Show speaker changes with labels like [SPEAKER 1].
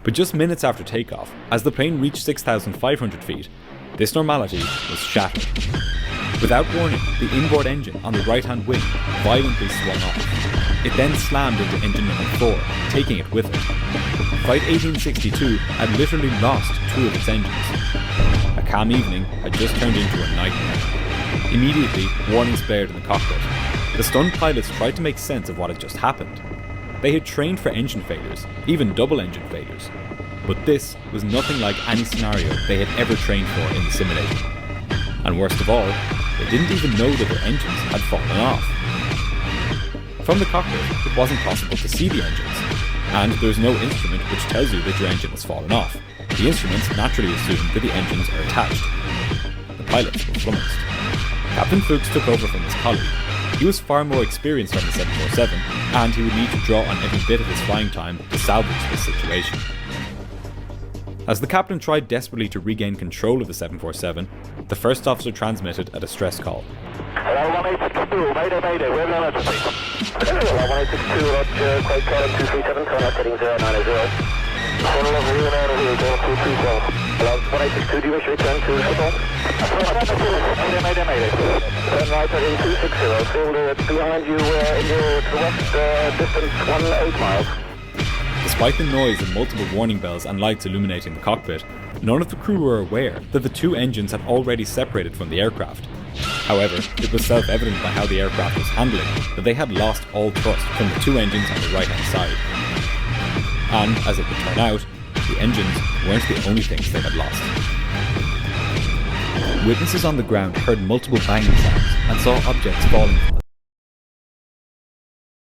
[SPEAKER 1] But just minutes after takeoff, as the plane reached 6,500 feet, this normality was shattered. Without warning, the inboard engine on the right-hand wing violently swung off. It then slammed into engine number 4, taking it with it. Flight 1862 had literally lost 2 of its engines. A calm evening had just turned into a nightmare. Immediately, warnings blared in the cockpit. The stunned pilots tried to make sense of what had just happened. They had trained for engine failures, even double engine failures. But this was nothing like any scenario they had ever trained for in the simulator. And worst of all, they didn't even know that their engines had fallen off. From the cockpit, it wasn't possible to see the engines, and there's no instrument which tells you that your engine has fallen off. The instruments naturally assume that the engines are attached. The pilots were flummoxed. Captain Fuchs took over from his colleague. He was far more experienced on the 747, and he would need to draw on every bit of his flying time to salvage this situation. As the captain tried desperately to regain control of the 747, the first officer transmitted a distress call.
[SPEAKER 2] Hello, 1862, mayday, we have an emergency. Hello, 1862, Roger, Quake Column 237, turn out heading 090. Hello, 237. Hello, 1862, do you wish to return to Football? Mayday. Turn right heading 260, field behind you in your to the west, distance 18 miles.
[SPEAKER 1] Despite the noise of multiple warning bells and lights illuminating the cockpit, none of the crew were aware that the 2 engines had already separated from the aircraft. However, it was self-evident by how the aircraft was handling that they had lost all thrust from the 2 engines on the right-hand side. And, as it would turn out, the engines weren't the only things they had lost. Witnesses on the ground heard multiple banging sounds and saw objects falling from them.